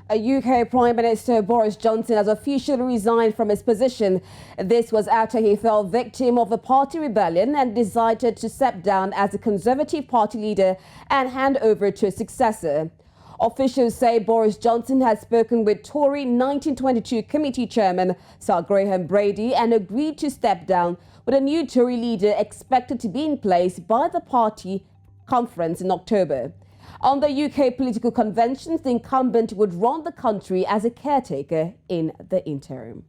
A UK Prime Minister Boris Johnson has officially resigned from his position. This was after he fell victim of a party rebellion and decided to step down as the Conservative Party leader and hand over to a successor. Officials say Boris Johnson has spoken with Tory 1922 committee chairman Sir Graham Brady and agreed to step down, with a new Tory leader expected to be in place by the party conference in October. On the UK political conventions, the incumbent would run the country as a caretaker in the interim.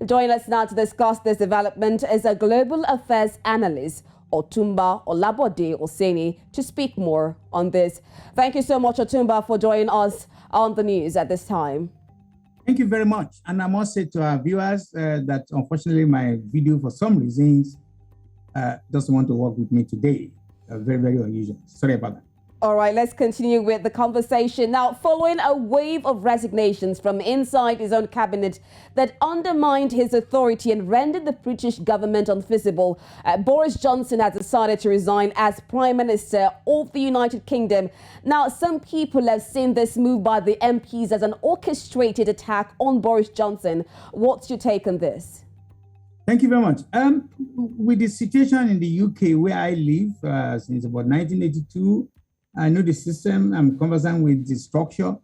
Joining us now to discuss this development is a global affairs analyst, Otunba Olabode Osenie, to speak more on this. Thank you so much, Otunba, for joining us on the news at this time. Thank you very much. And I must say to our viewers that unfortunately my video, for some reasons, doesn't want to work with me today. Very, very unusual. Sorry about that. All right, let's continue with the conversation. Now, following a wave of resignations from inside his own cabinet that undermined his authority and rendered the British government unfeasible, Boris Johnson has decided to resign as Prime Minister of the United Kingdom. Now, some people have seen this move by the MPs as an orchestrated attack on Boris Johnson. What's your take on this? Thank you very much. With the situation in the UK where I live since about 1982, I know the system, I'm conversant with the structure.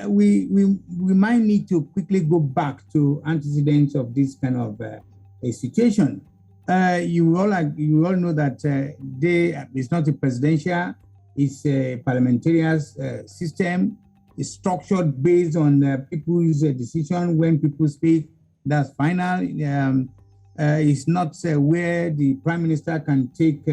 We might need to quickly go back to antecedents of this kind of a situation. You all know that it's not a presidential, it's a parliamentarian system. It's structured based on people's decision. When people speak, that's final. It's not where the Prime Minister can take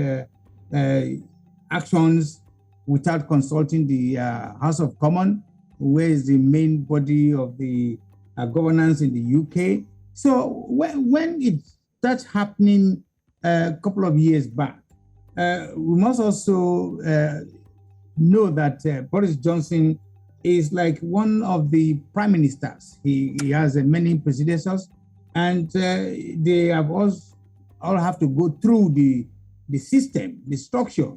actions without consulting the House of Commons, where is the main body of the governance in the UK. So when it starts happening a couple of years back, we must also know that Boris Johnson is like one of the prime ministers. He has many predecessors, and they have all have to go through the system, the structure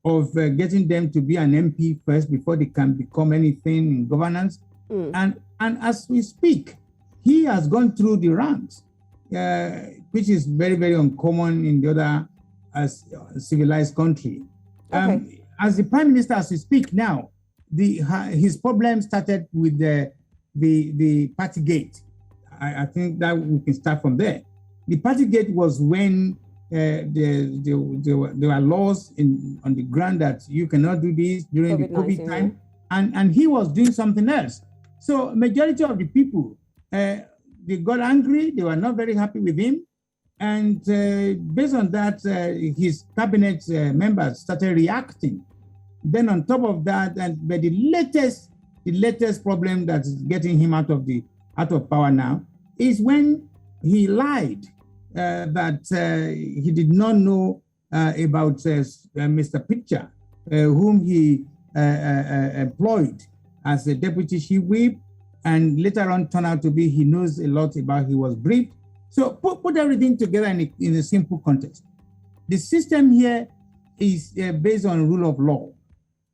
of getting them to be an MP first before they can become anything in governance. And as we speak, he has gone through the ranks, which is very, very uncommon in the other civilized country. Okay. As the Prime Minister, as we speak now, his problem started with the party gate. I think that we can start from there. The party gate was when there were laws on the ground that you cannot do this during the COVID time, and he was doing something else. So majority of the people, they got angry. They were not very happy with him, and based on that, his cabinet members started reacting. Then on top of that, but the latest problem that's getting him out of power now is when he lied. That he did not know about Mr. Pitcher, whom he employed as a deputy chief whip, and later on turned out to be he knows a lot about, he was briefed. So put everything together in a simple context. The system here is based on rule of law,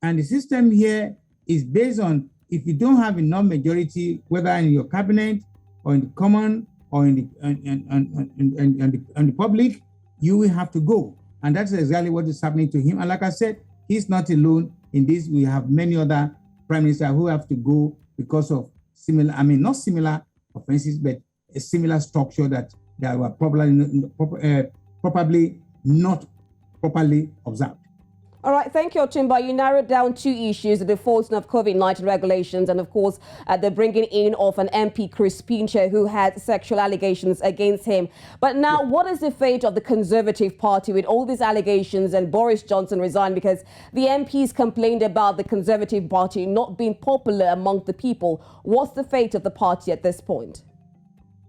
and the system here is based on, if you don't have enough majority, whether in your cabinet or in the common or in the public, you will have to go. And that's exactly what is happening to him. And like I said, he's not alone in this. We have many other prime ministers who have to go because of not similar offenses, but a similar structure that were probably not properly observed. All right, thank you, Otunba. You narrowed down two issues: the enforcement of COVID-19 regulations and, of course, the bringing in of an MP, Chris Pincher, who had sexual allegations against him. But now, what is the fate of the Conservative Party with all these allegations and Boris Johnson resigned because the MPs complained about the Conservative Party not being popular among the people? What's the fate of the party at this point?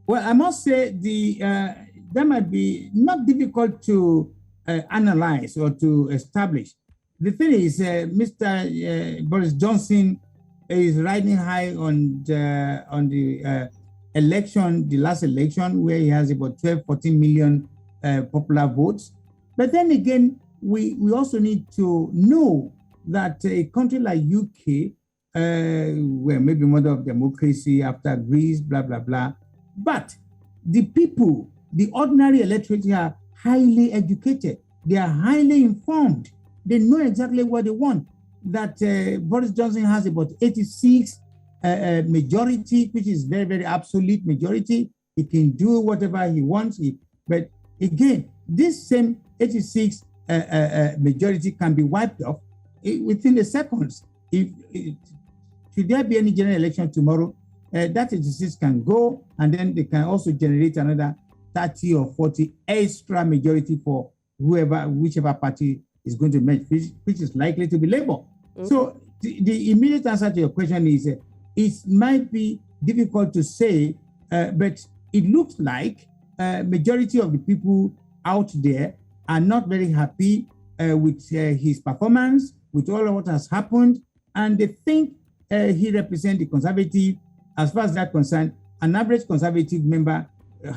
Well, I must say that might be not difficult to analyze or to establish. The thing is, Mr. Boris Johnson is riding high on the election, the last election, where he has about 12-14 million popular votes. But then again, we also need to know that a country like UK well, maybe mother of democracy after Greece, blah, blah, blah. But the people, the ordinary electorate are highly educated. They are highly informed. They know exactly what they want. That Boris Johnson has about 86 majority, which is very, very absolute majority. He can do whatever he wants. But again, this same 86 majority can be wiped off within the seconds. Should there be any general election tomorrow, that 86 can go, and then they can also generate another 30 or 40 extra majority for whichever party is going to merge, which is likely to be Labour. Mm-hmm. So the immediate answer to your question is, it might be difficult to say, but it looks like majority of the people out there are not very happy with his performance, with all of what has happened, and they think he represents the conservative. As far as that concerned, an average conservative member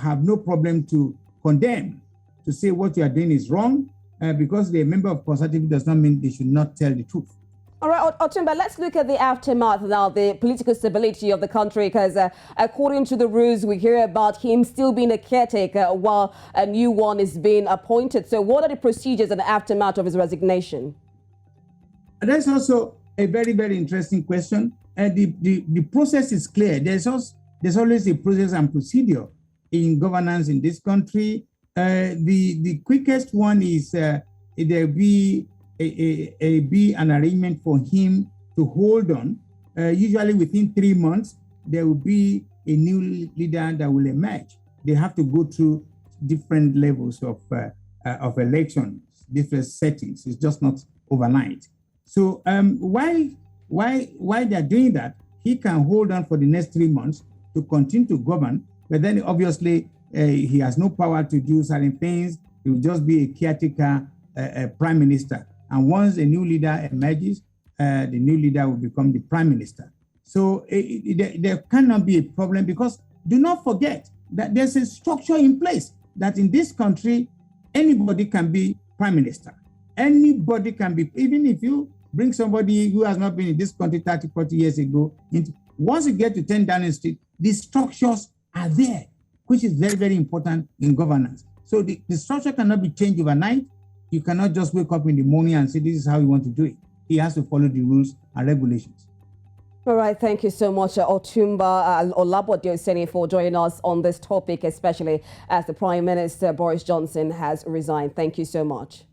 have no problem to condemn, to say what you are doing is wrong, because they're a member of conservative does not mean they should not tell the truth. All right, Otunba, let's look at the aftermath now, the political stability of the country, because according to the rules, we hear about him still being a caretaker while a new one is being appointed. So what are the procedures and the aftermath of his resignation? That's also a very, very interesting question. The process is clear. There's always a process and procedure in governance in this country. The quickest one is there be an arrangement for him to hold on. Usually within 3 months, there will be a new leader that will emerge. They have to go through different levels of elections, different settings. It's just not overnight. So why they're doing that, he can hold on for the next 3 months to continue to govern, but then obviously he has no power to do certain things. He will just be a caretaker prime minister. And once a new leader emerges, the new leader will become the prime minister. So there cannot be a problem, because do not forget that there's a structure in place that in this country, anybody can be prime minister. Anybody can be, even if you bring somebody who has not been in this country 30, 40 years ago. Once you get to 10 Downing Street, the structures are there, which is very, very important in governance. So the structure cannot be changed overnight. You cannot just wake up in the morning and say, this is how you want to do it. He has to follow the rules and regulations. All right, thank you so much, Otunba Olabode Osenie, for joining us on this topic, especially as the Prime Minister Boris Johnson has resigned. Thank you so much.